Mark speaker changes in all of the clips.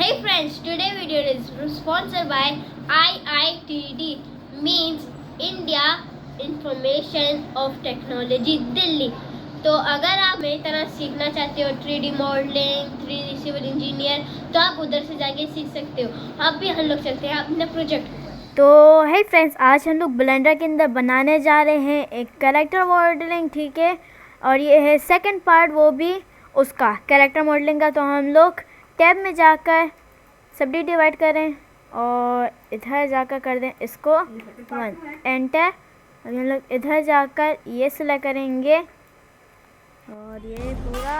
Speaker 1: Hey friends, today video is sponsored by IITD, means India Information of Technology Delhi। तो अगर आप मेरी तरह सीखना चाहते हो 3D modelling, 3D civil engineer, तो आप उधर से जाके सीख सकते हो। अब भी हम लोग चलते हैं अपने प्रोजेक्ट।
Speaker 2: तो हे फ्रेंड्स, आज हम लोग ब्लेंडर के अंदर बनाने जा रहे हैं एक कैरेक्टर मॉडलिंग, ठीक है। और ये है सेकंड पार्ट, वो भी उसका कैरेक्टर मॉडलिंग का। तो हम लोग टैब में जाकर सब डिवाइड करें और इधर जाकर कर दें इसको 1 एंटर। और हम लोग इधर जाकर ये सिलेक्ट करेंगे और ये पूरा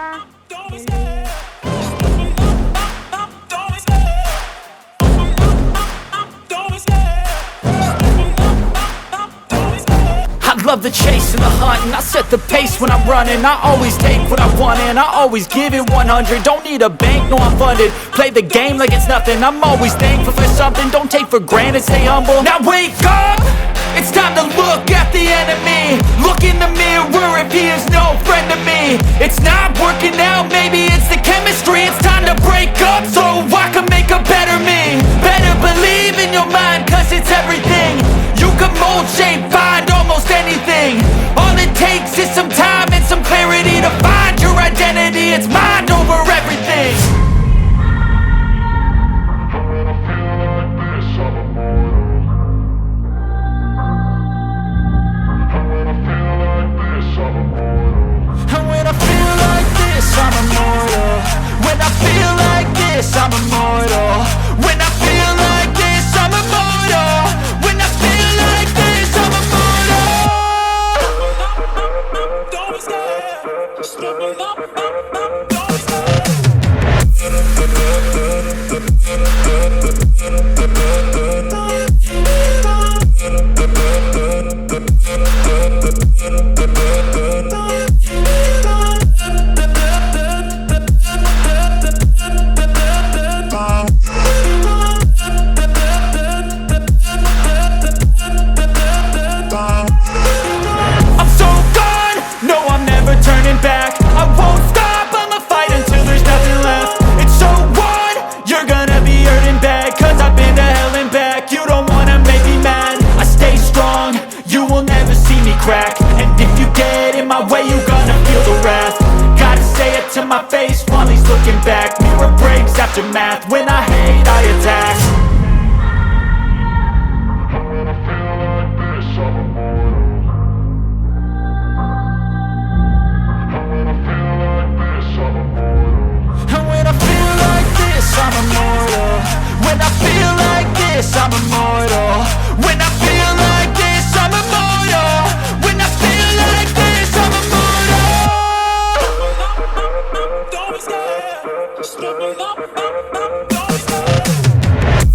Speaker 3: Love the chase and the hunt, and I set the pace when I'm running. I always take what I want and I always give it 100. Don't need a bank, no I'm funded. Play the game like it's nothing. I'm always thankful for something. Don't take for granted, stay humble. Now wake up, it's time to look at the enemy. Look in the mirror if he is no friend to me. It's not working out, maybe it's the chemistry. It's time to break up so I can make a better me. Better believe in your mind, cause it's everything. You can mold, shape, find almost anything. All it takes is some time and some clarity to find your identity. It's mind over everything. And when I feel like this, I'm immortal. When I feel like this, I'm immortal. When I feel like this, I'm immortal. When I feel like this, I'm immortal. Don't stop, step up, don't I'm so gone, no I'm never turning back. I won't stop, I'ma fight until there's nothing left. It's so on, you're gonna be hurting bad, cause I've been to hell and back. You don't wanna make me mad, I stay strong, you will never see me crack. And if you get in my way, you're gonna feel the wrath. Gotta say it to my face while he's looking back. Mirror breaks after math, when I hate I attack. And when I feel like this, I'm immortal. When I feel like this, I'm immortal. When I feel like this, I'm immortal. When I feel like this, I'm immortal. Don't be scared. Step it up, don't be scared.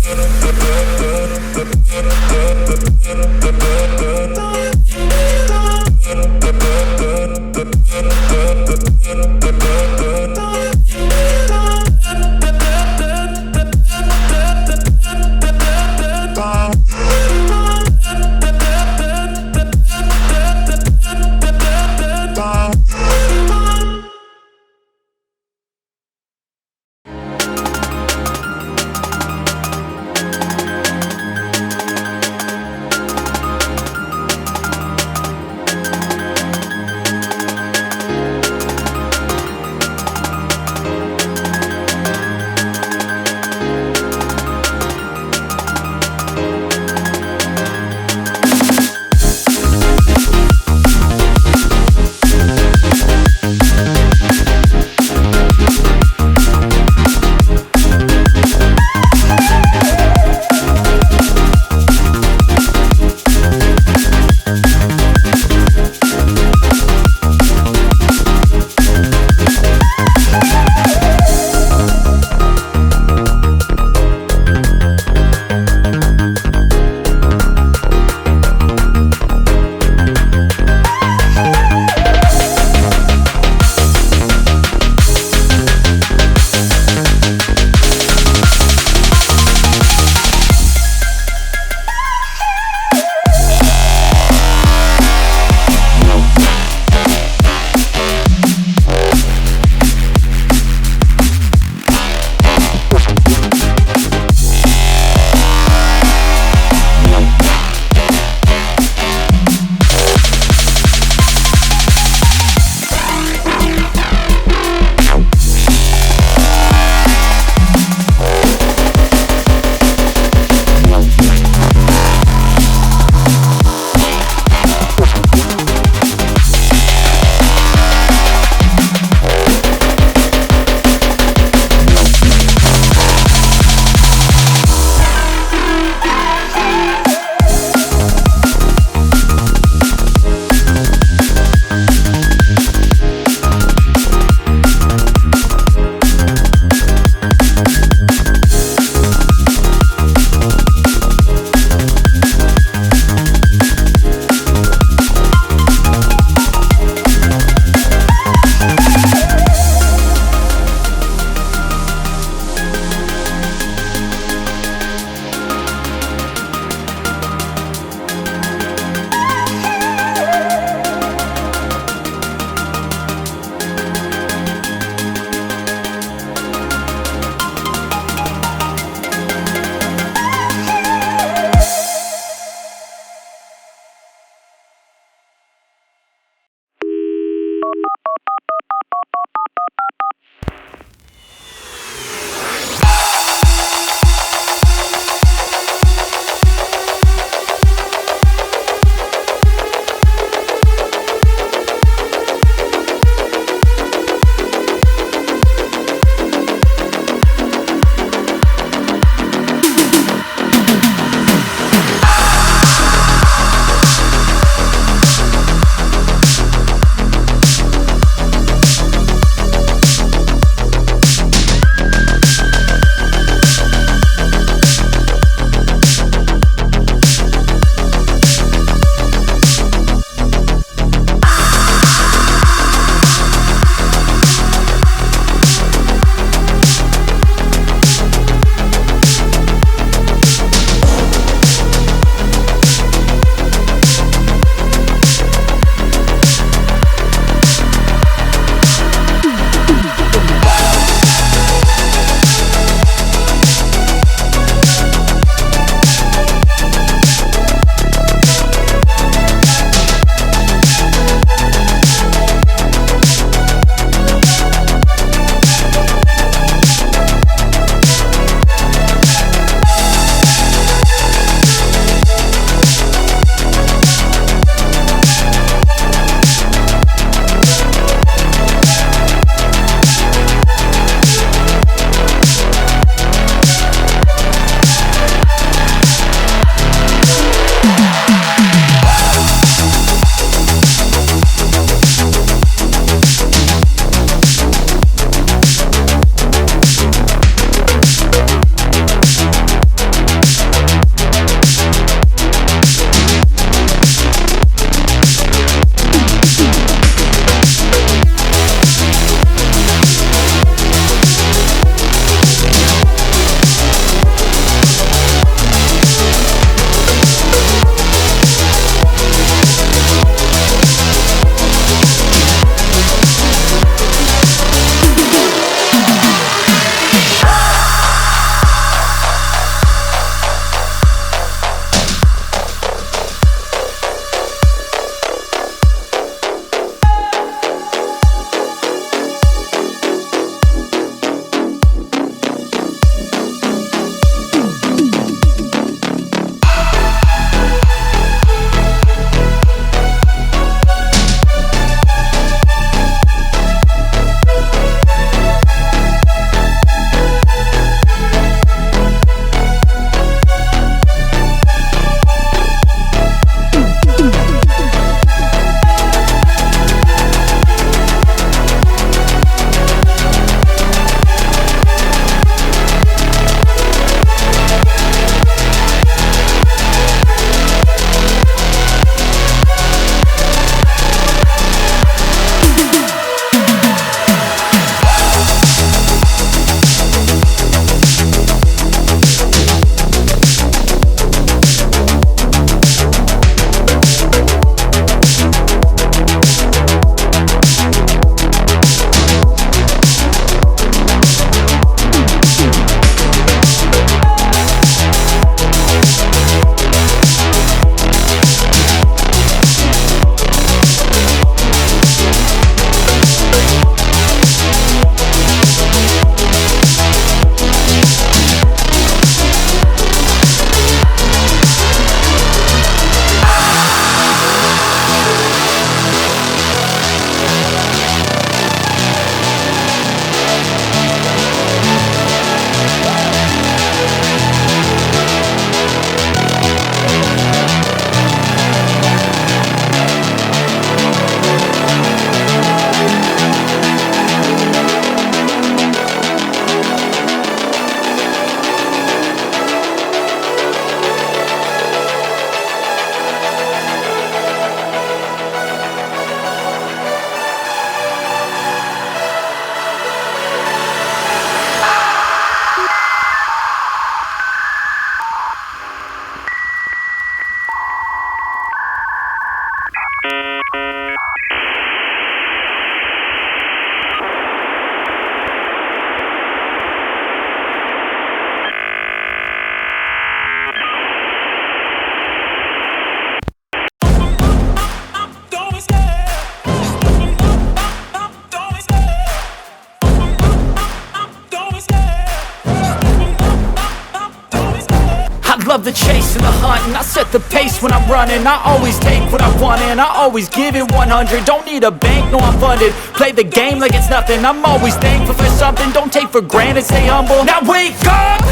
Speaker 3: love the chase and the hunt, and I set the pace when I'm running. I always take what I want and I always give it 100. Don't need a bank, no I'm funded. Play the game like it's nothing. I'm always thankful for something. Don't take for granted, stay humble. Now wake up!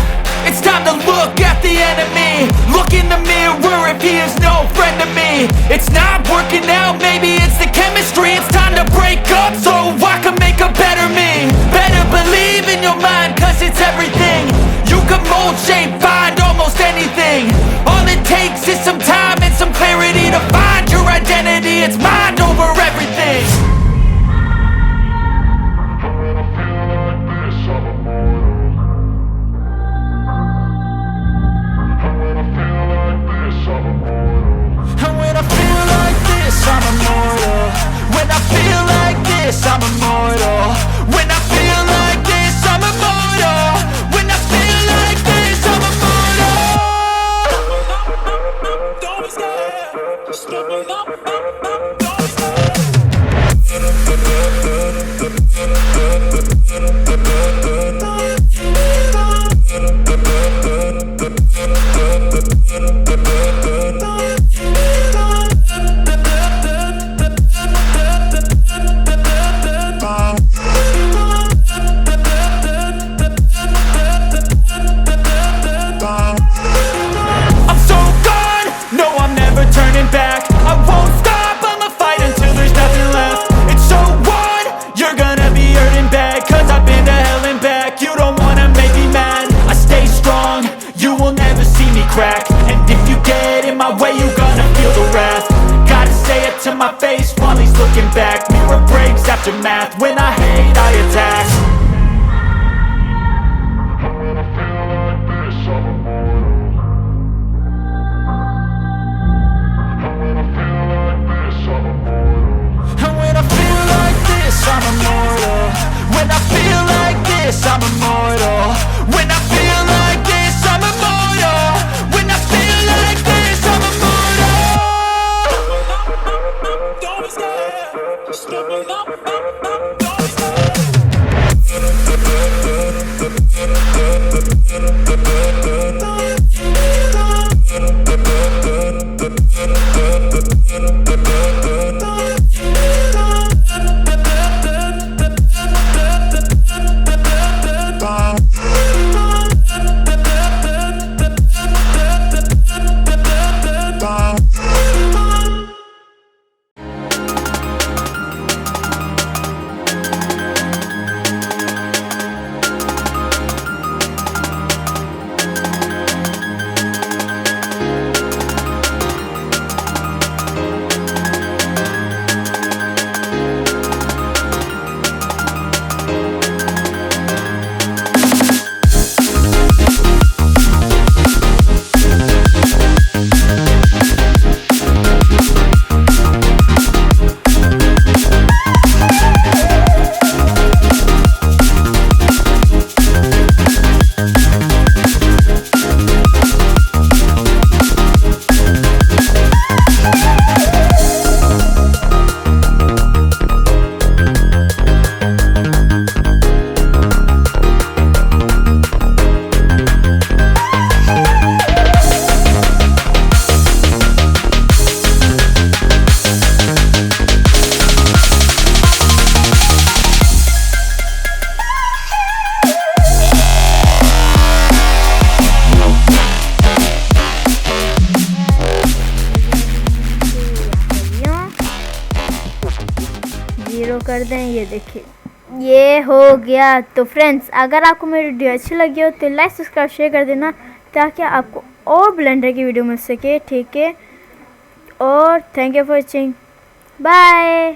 Speaker 3: It's time to look at the enemy. Look in the mirror if he is no friend to me. It's not working out, maybe it's the chemistry. It's time to break up so I can make a better me. Better believe in your mind, cause it's everything. You can mold, shape, find almost anything. All it takes is some time and some clarity to find your identity. It's mind over everything. I'm immortal. When I feel like this, I'm immortal. When I feel like this, I'm immortal. When I feel like this, I'm immortal. Don't be scared. Just step it up. Don't be scared. And if you get in my way, you gonna feel the wrath. Gotta say it to my face while he's looking back. Mirror breaks after math. When I hate, I attack. When I feel like this, I'm immortal. When I feel like this, I'm immortal. When I feel like this, I'm immortal. When I feel like this, I'm immortal. When I feel like this, I'm immortal. When I feel like this, I'm immortal. Don't be scared. Just step it up. Don't be scared.
Speaker 2: कर दें। ये देखिए ये हो गया। तो friends अगर आपको मेरी वीडियो अच्छी लगी हो तो लाइक सब्सक्राइब शेयर कर देना ताकि आपको और ब्लेंडर की वीडियो मिल सके। ठीक है और thank you for watching. Bye.